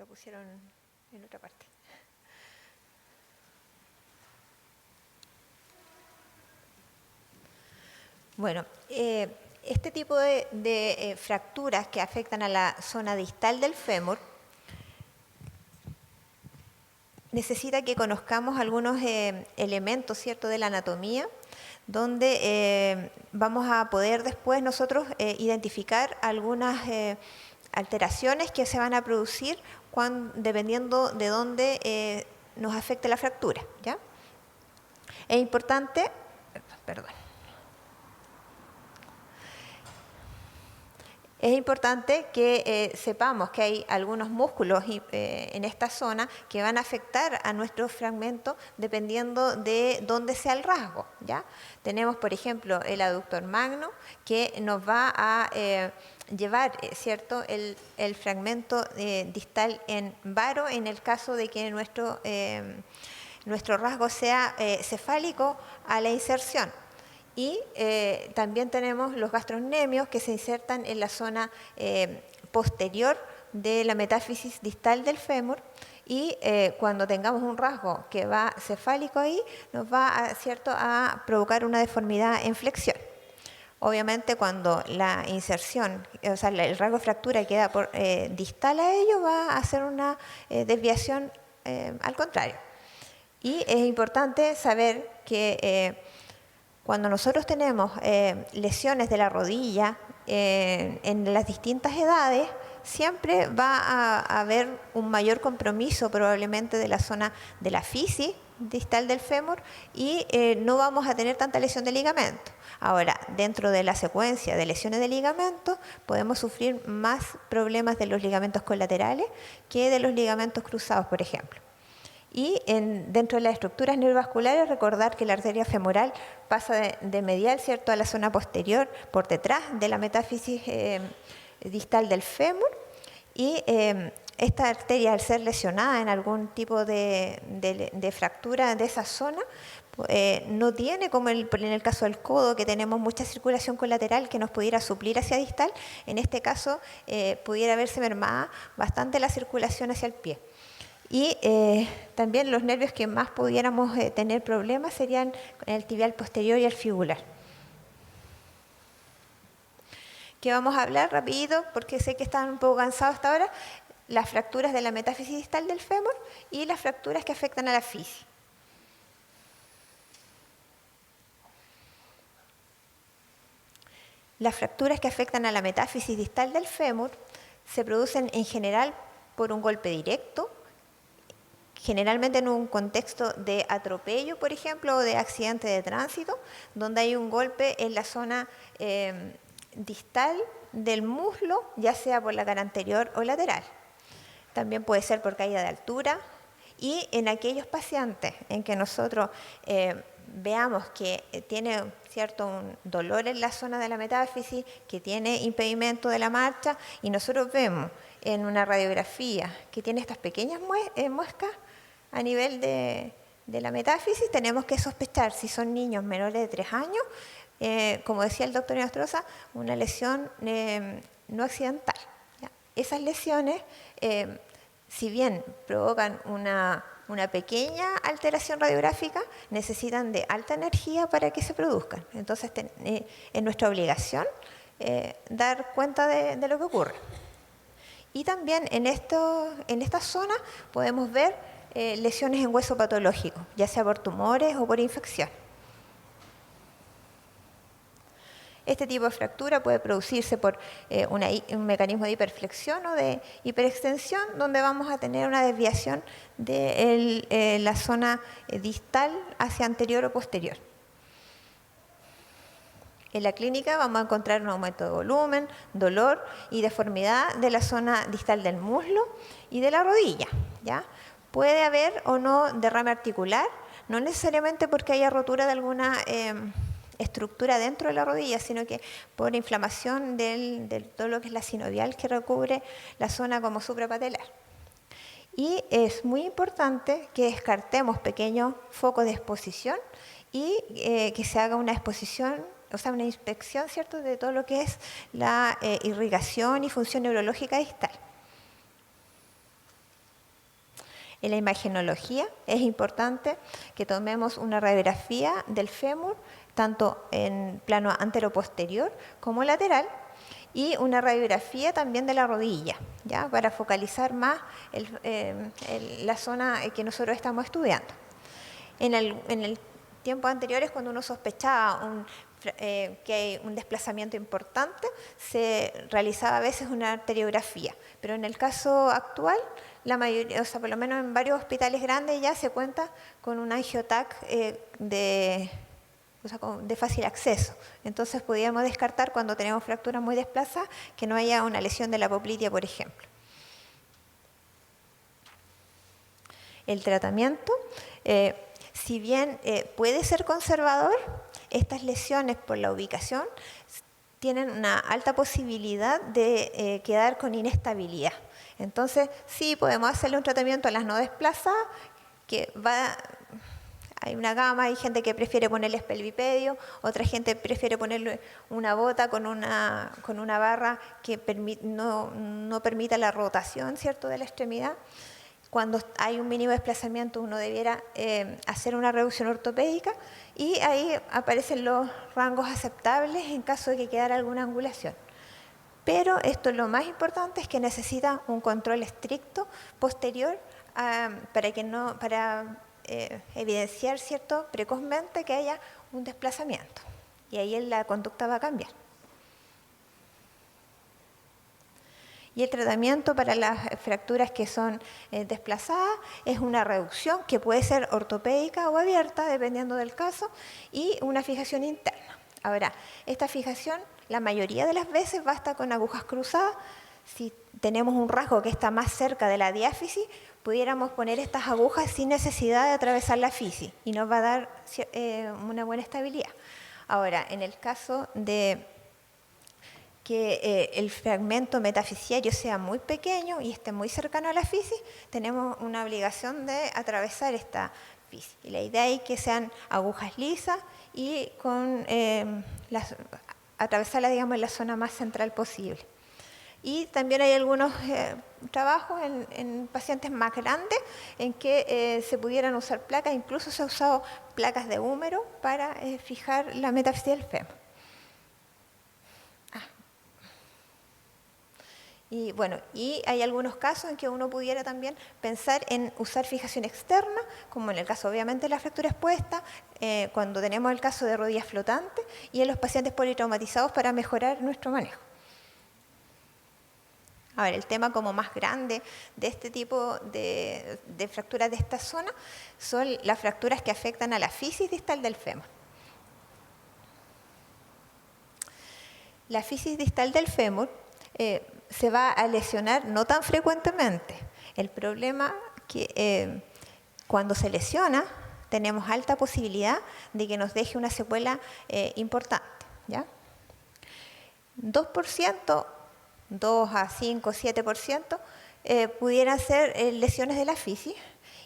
la pusieron en otra parte. Bueno, este tipo de fracturas que afectan a la zona distal del fémur necesita que conozcamos algunos elementos, ¿cierto?, de la anatomía, donde vamos a poder después nosotros identificar algunas alteraciones que se van a producir dependiendo de dónde nos afecte la fractura, ¿ya? Es importante, perdón. Es importante que sepamos que hay algunos músculos en esta zona que van a afectar a nuestro fragmento dependiendo de dónde sea el rasgo, ¿ya? Tenemos, por ejemplo, el aductor magno que nos va a llevar, ¿cierto?, el fragmento distal en varo en el caso de que nuestro rasgo sea cefálico a la inserción. Y también tenemos los gastrocnemios que se insertan en la zona posterior de la metáfisis distal del fémur y cuando tengamos un rasgo que va cefálico ahí, nos va ¿cierto?, a provocar una deformidad en flexión. Obviamente cuando la inserción, o sea, el rasgo de fractura queda distal a ello, va a hacer una desviación al contrario. Y es importante saber que cuando nosotros tenemos lesiones de la rodilla en las distintas edades, siempre va a haber un mayor compromiso probablemente de la zona de la fisis distal del fémur y no vamos a tener tanta lesión de ligamento. Ahora, dentro de la secuencia de lesiones de ligamento, podemos sufrir más problemas de los ligamentos colaterales que de los ligamentos cruzados, por ejemplo. Y dentro de las estructuras neurovasculares, recordar que la arteria femoral pasa de medial, ¿cierto?, a la zona posterior, por detrás de la metáfisis distal del fémur. Y esta arteria, al ser lesionada en algún tipo de fractura de esa zona, no tiene, como en el caso del codo, que tenemos mucha circulación colateral que nos pudiera suplir hacia distal, en este caso pudiera verse mermada bastante la circulación hacia el pie. Y también los nervios que más pudiéramos tener problemas serían el tibial posterior y el fibular. Que vamos a hablar rapidito, porque sé que están un poco cansados hasta ahora, las fracturas de la metáfisis distal del fémur y las fracturas que afectan a la fisis. Las fracturas que afectan a la metáfisis distal del fémur se producen en general por un golpe directo, generalmente en un contexto de atropello, por ejemplo, o de accidente de tránsito, donde hay un golpe en la zona distal del muslo, ya sea por la cara anterior o lateral. También puede ser por caída de altura, y en aquellos pacientes en que nosotros veamos que tiene un dolor en la zona de la metáfisis, que tiene impedimento de la marcha, y nosotros vemos en una radiografía que tiene estas pequeñas muescas a nivel de la metáfisis, tenemos que sospechar, si son niños menores de 3 años, como decía el doctor Inostroza, una lesión no accidental, ¿ya? Esas lesiones, si bien provocan una pequeña alteración radiográfica, necesitan de alta energía para que se produzcan. Entonces, es nuestra obligación dar cuenta de lo que ocurre. Y también en esta zona podemos ver lesiones en hueso patológico, ya sea por tumores o por infección. Este tipo de fractura puede producirse por un mecanismo de hiperflexión o de hiperextensión, donde vamos a tener una desviación de la zona distal hacia anterior o posterior. En la clínica vamos a encontrar un aumento de volumen, dolor y deformidad de la zona distal del muslo y de la rodilla, ¿ya? Puede haber o no derrame articular, no necesariamente porque haya rotura de alguna estructura dentro de la rodilla, sino que por inflamación de todo lo que es la sinovial que recubre la zona como suprapatelar. Y es muy importante que descartemos pequeños focos de exposición y que se haga una exposición, o sea, una inspección, ¿cierto?, de todo lo que es la irrigación y función neurológica distal. En la imagenología es importante que tomemos una radiografía del fémur, tanto en plano anteroposterior como lateral, y una radiografía también de la rodilla, ¿ya? Para focalizar más la zona que nosotros estamos estudiando. En el tiempo anteriores, cuando uno sospechaba que hay un desplazamiento importante, se realizaba a veces una arteriografía, pero en el caso actual, la mayoría, o sea, por lo menos en varios hospitales grandes ya se cuenta con un angiotac de fácil acceso. Entonces podíamos descartar cuando tenemos fracturas muy desplazadas que no haya una lesión de la poplitea, por ejemplo. El tratamiento, si bien puede ser conservador, estas lesiones por la ubicación tienen una alta posibilidad de quedar con inestabilidad. Entonces, sí, podemos hacerle un tratamiento a las no desplazadas, que hay una gama, hay gente que prefiere ponerle pelvipedio, otra gente prefiere ponerle una bota con una barra que no permita la rotación, ¿cierto?, de la extremidad. Cuando hay un mínimo desplazamiento, uno debiera hacer una reducción ortopédica y ahí aparecen los rangos aceptables en caso de que quedara alguna angulación. Pero esto, lo más importante es que necesita un control estricto posterior para evidenciar, ¿cierto?, precozmente que haya un desplazamiento. Y ahí la conducta va a cambiar. Y el tratamiento para las fracturas que son desplazadas es una reducción que puede ser ortopédica o abierta, dependiendo del caso, y una fijación interna. Ahora, esta fijación, la mayoría de las veces basta con agujas cruzadas. Si tenemos un rasgo que está más cerca de la diáfisis, pudiéramos poner estas agujas sin necesidad de atravesar la fisis y nos va a dar una buena estabilidad. Ahora, en el caso de que el fragmento metafisiario sea muy pequeño y esté muy cercano a la fisis, tenemos una obligación de atravesar esta fisis. Y la idea es que sean agujas lisas y atravesarla, digamos, en la zona más central posible. Y también hay algunos trabajos en pacientes más grandes en que se pudieran usar placas, incluso se ha usado placas de húmero para fijar la metafisia del fémur. Y bueno, y hay algunos casos en que uno pudiera también pensar en usar fijación externa, como en el caso obviamente de la fractura expuesta, cuando tenemos el caso de rodillas flotantes y en los pacientes politraumatizados para mejorar nuestro manejo. Ahora, el tema como más grande de este tipo de fracturas de esta zona son las fracturas que afectan a la fisis distal del fémur. La fisis distal del fémur se va a lesionar no tan frecuentemente. El problema que cuando se lesiona tenemos alta posibilidad de que nos deje una secuela importante, ¿ya? 2%, 2 a 5, 7% pudieran ser lesiones de la fisis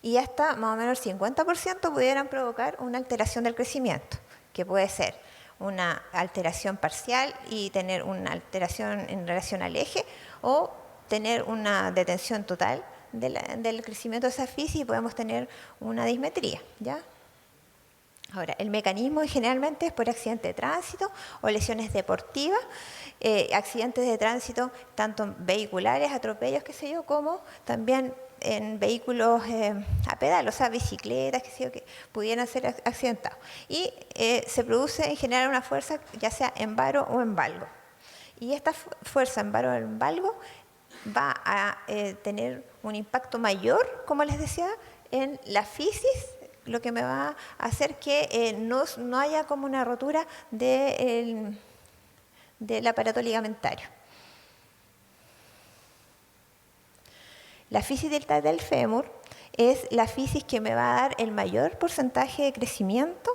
y hasta más o menos el 50% pudieran provocar una alteración del crecimiento, que puede ser una alteración parcial y tener una alteración en relación al eje o tener una detención total del crecimiento de esa fisis y podemos tener una dismetría, ¿ya? Ahora, el mecanismo generalmente es por accidente de tránsito o lesiones deportivas, accidentes de tránsito tanto vehiculares, atropellos, qué sé yo, como también en vehículos a pedal, o sea, bicicletas, qué sé yo, que pudieran ser accidentados. Y se produce en general una fuerza, ya sea en varo o en valgo. Y esta fuerza en varo o en valgo va a tener un impacto mayor, como les decía, en la fisis, lo que me va a hacer que no haya como una rotura del aparato ligamentario. La fisis distal del fémur es la fisis que me va a dar el mayor porcentaje de crecimiento,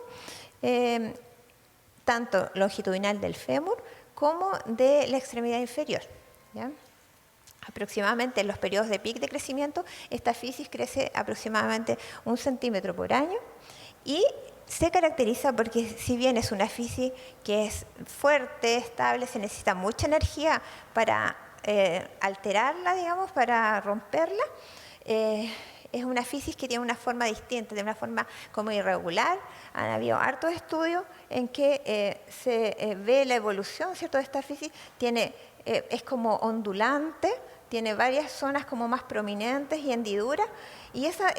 tanto longitudinal del fémur como de la extremidad inferior, ¿ya? Aproximadamente en los periodos de pic de crecimiento, esta fisis crece aproximadamente 1 centímetro por año y se caracteriza porque si bien es una fisis que es fuerte, estable, se necesita mucha energía para alterarla, digamos, para romperla, es una fisis que tiene una forma distinta, de una forma como irregular. Han habido hartos estudios en que se ve la evolución, ¿cierto?, de esta fisis. Es como ondulante, tiene varias zonas como más prominentes y hendiduras, y esa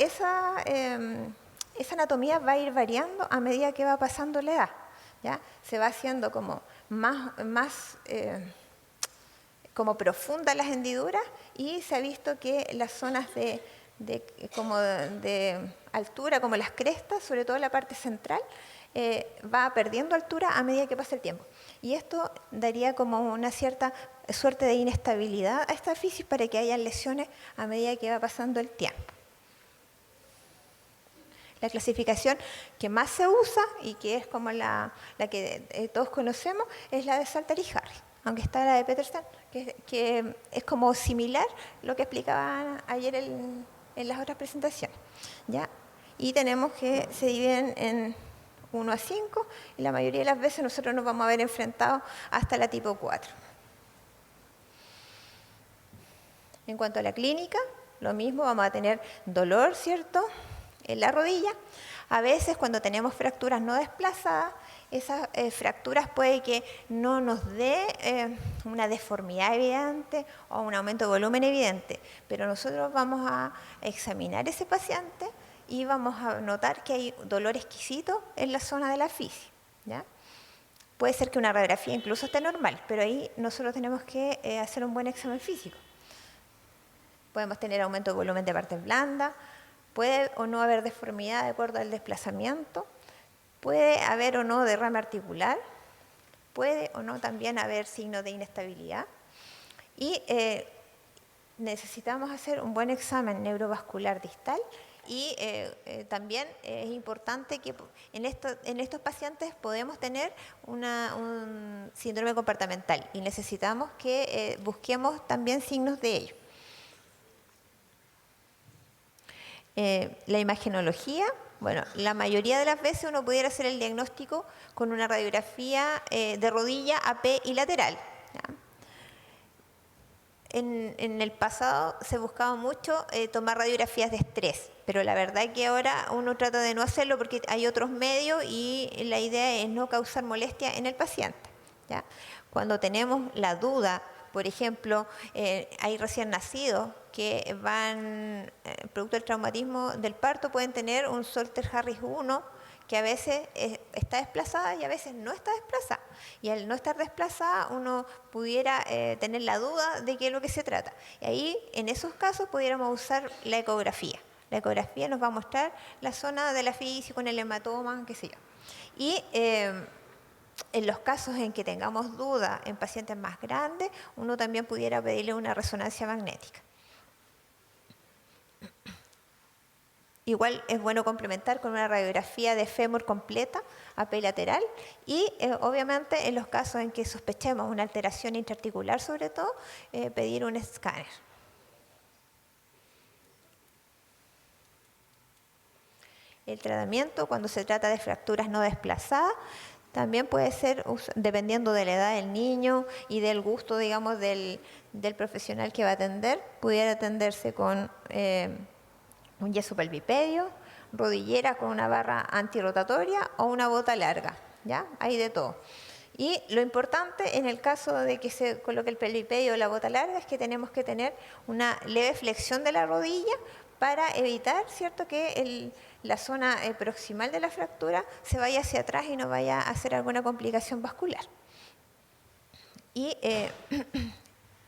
anatomía va a ir variando a medida que va pasando la edad, ¿ya? Se va haciendo como más como profundas las hendiduras, y se ha visto que las zonas de altura, como las crestas, sobre todo la parte central, va perdiendo altura a medida que pasa el tiempo. Y esto daría como una cierta suerte de inestabilidad a esta fisis para que haya lesiones a medida que va pasando el tiempo. La clasificación que más se usa y que es como la que todos conocemos es la de Salter y Harris, aunque está la de Petersen, que es como similar lo que explicaban ayer en las otras presentaciones, ¿ya? Y tenemos que se dividen en 1 a 5, y la mayoría de las veces nosotros nos vamos a ver enfrentados hasta la tipo 4. En cuanto a la clínica, lo mismo, vamos a tener dolor, ¿cierto?, en la rodilla. A veces cuando tenemos fracturas no desplazadas, esas fracturas puede que no nos dé una deformidad evidente o un aumento de volumen evidente, pero nosotros vamos a examinar ese paciente y vamos a notar que hay dolor exquisito en la zona de la fisis, ¿ya? Puede ser que una radiografía incluso esté normal, pero ahí nosotros tenemos que hacer un buen examen físico. Podemos tener aumento de volumen de partes blandas, puede o no haber deformidad de acuerdo al desplazamiento, puede haber o no derrame articular, puede o no también haber signos de inestabilidad, y necesitamos hacer un buen examen neurovascular distal. Y también es importante que en estos pacientes podemos tener un síndrome comportamental y necesitamos que busquemos también signos de ello. La imagenología, bueno, la mayoría de las veces uno pudiera hacer el diagnóstico con una radiografía de rodilla, AP y lateral, ¿ya? En el pasado se buscaba mucho tomar radiografías de estrés, pero la verdad es que ahora uno trata de no hacerlo porque hay otros medios y la idea es no causar molestia en el paciente, ¿ya? Cuando tenemos la duda, por ejemplo, hay recién nacidos que van, producto del traumatismo del parto, pueden tener un Salter Harris 1 que a veces está desplazada y a veces no está desplazada. Y al no estar desplazada, uno pudiera tener la duda de qué es lo que se trata. Y ahí, en esos casos, pudiéramos usar la ecografía. La ecografía nos va a mostrar la zona de la fisis con el hematoma, qué sé yo. Y en los casos en que tengamos duda en pacientes más grandes, uno también pudiera pedirle una resonancia magnética. Igual es bueno complementar con una radiografía de fémur completa, AP lateral, y obviamente en los casos en que sospechemos una alteración intraarticular, sobre todo, pedir un escáner. El tratamiento, cuando se trata de fracturas no desplazadas, también puede ser, dependiendo de la edad del niño y del gusto, digamos, del profesional que va a atender, pudiera atenderse con un yeso pelvipedio, rodillera con una barra antirrotatoria o una bota larga, ¿ya? Hay de todo. Y lo importante en el caso de que se coloque el pelvipedio o la bota larga es que tenemos que tener una leve flexión de la rodilla para evitar, ¿cierto?, que la zona proximal de la fractura se vaya hacia atrás y no vaya a hacer alguna complicación vascular. Y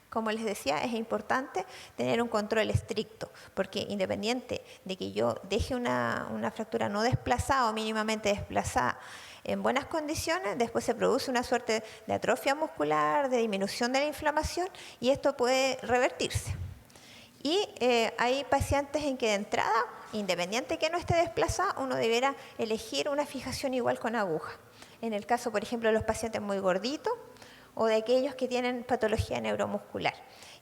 como les decía, es importante tener un control estricto, porque independiente de que yo deje una fractura no desplazada o mínimamente desplazada en buenas condiciones, después se produce una suerte de atrofia muscular, de disminución de la inflamación, y esto puede revertirse. Y hay pacientes en que de entrada, independiente que no esté desplazada, uno deberá elegir una fijación igual con aguja. En el caso, por ejemplo, de los pacientes muy gorditos, o de aquellos que tienen patología neuromuscular.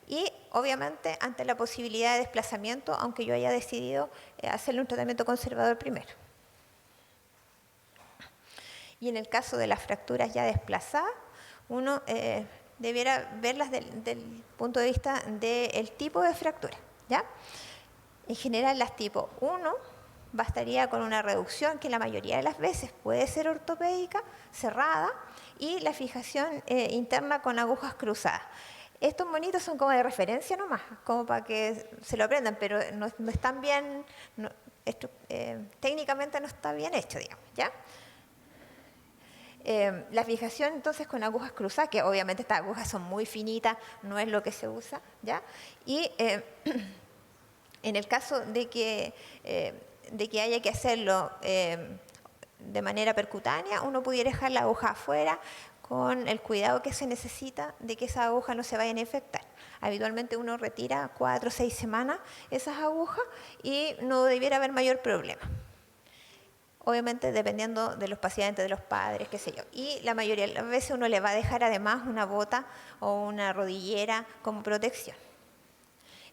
Y obviamente ante la posibilidad de desplazamiento, aunque yo haya decidido hacerle un tratamiento conservador primero. Y en el caso de las fracturas ya desplazadas, uno debiera verlas del punto de vista del tipo de fractura, ¿ya? En general, las tipo 1 bastaría con una reducción que la mayoría de las veces puede ser ortopédica, cerrada, y la fijación interna con agujas cruzadas. Estos monitos son como de referencia nomás, como para que se lo aprendan, pero no están bien, técnicamente no está bien hecho, digamos, ¿ya? La fijación entonces con agujas cruzadas, que obviamente estas agujas son muy finitas, no es lo que se usa, ¿ya? Y en el caso de que haya que hacerlo de manera percutánea, uno pudiera dejar la aguja afuera con el cuidado que se necesita de que esas agujas no se vayan a infectar. Habitualmente uno retira 4 o 6 semanas esas agujas y no debiera haber mayor problema. Obviamente dependiendo de los pacientes, de los padres, qué sé yo. Y la mayoría de las veces uno le va a dejar además una bota o una rodillera como protección.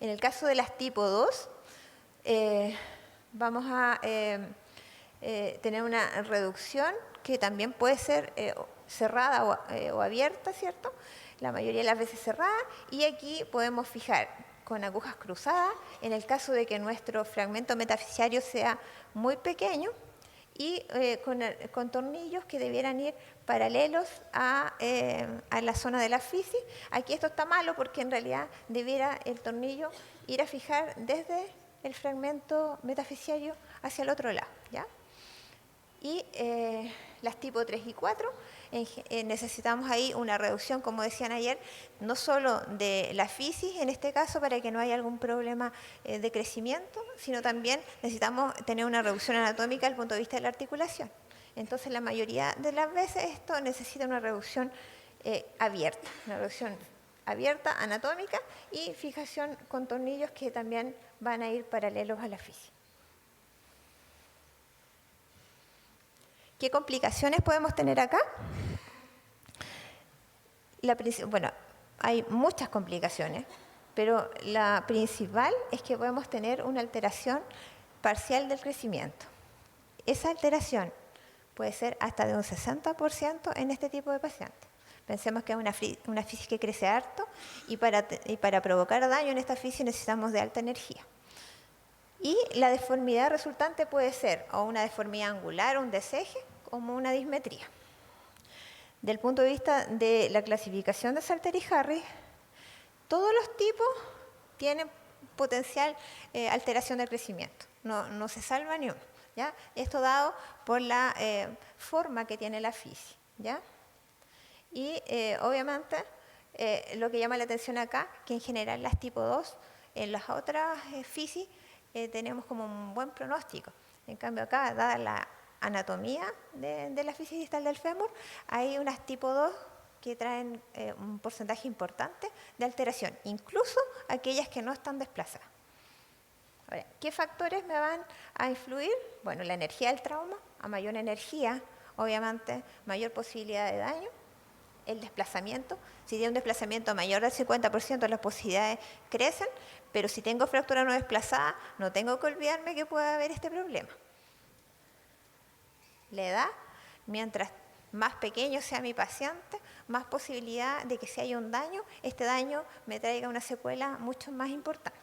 En el caso de las tipo 2, vamos a tener una reducción que también puede ser cerrada o abierta, ¿cierto? La mayoría de las veces cerrada, y aquí podemos fijar con agujas cruzadas en el caso de que nuestro fragmento metafisiario sea muy pequeño y con tornillos que debieran ir paralelos a la zona de la fisis. Aquí esto está malo porque en realidad debiera el tornillo ir a fijar desde el fragmento metafisiario hacia el otro lado, ¿ya? Y las tipo 3 y 4, necesitamos ahí una reducción, como decían ayer, no solo de la fisis en este caso para que no haya algún problema de crecimiento, sino también necesitamos tener una reducción anatómica desde el punto de vista de la articulación. Entonces la mayoría de las veces esto necesita una reducción abierta, una reducción abierta anatómica y fijación con tornillos que también van a ir paralelos a la fisis. ¿Qué complicaciones podemos tener acá? Bueno, hay muchas complicaciones, pero la principal es que podemos tener una alteración parcial del crecimiento. Esa alteración puede ser hasta de un 60% en este tipo de pacientes. Pensemos que es una fisis que crece harto y para provocar daño en esta fisis necesitamos de alta energía. Y la deformidad resultante puede ser o una deformidad angular o un deseje, como una dismetría. Del punto de vista de la clasificación de Salter y Harris, todos los tipos tienen potencial alteración del crecimiento. No se salva ni uno, ¿ya? Esto dado por la forma que tiene la fisis, ¿ya? Y obviamente lo que llama la atención acá, que en general las tipo 2, en las otras fisis, tenemos como un buen pronóstico. En cambio acá, dada la anatomía de la fisis distal del fémur, hay unas tipo 2 que traen un porcentaje importante de alteración, incluso aquellas que no están desplazadas. Ahora, ¿qué factores me van a influir? Bueno, la energía del trauma, a mayor energía, obviamente, mayor posibilidad de daño. El desplazamiento, si tiene un desplazamiento mayor del 50%, las posibilidades crecen, pero si tengo fractura no desplazada, no tengo que olvidarme que puede haber este problema. La edad, mientras más pequeño sea mi paciente, más posibilidad de que si hay un daño, este daño me traiga una secuela mucho más importante.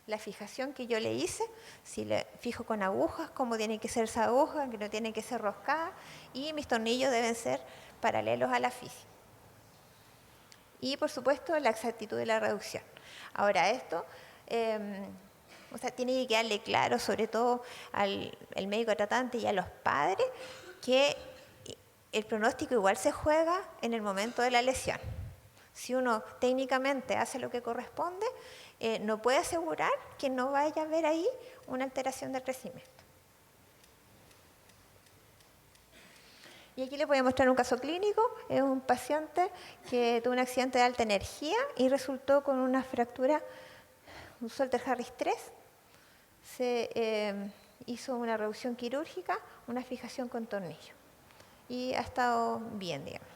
La fijación que yo le hice, si le fijo con agujas, cómo tienen que ser esas agujas, que no tienen que ser roscadas, y mis tornillos deben ser paralelos a la fisis. Y por supuesto la exactitud de la reducción. Ahora esto tiene que quedarle claro, sobre todo al médico tratante y a los padres, que el pronóstico igual se juega en el momento de la lesión. Si uno técnicamente hace lo que corresponde, no puede asegurar que no vaya a haber ahí una alteración del crecimiento. Y aquí les voy a mostrar un caso clínico. Es un paciente que tuvo un accidente de alta energía y resultó con una fractura, un Salter Harris 3. Se hizo una reducción quirúrgica, una fijación con tornillo. Y ha estado bien, digamos.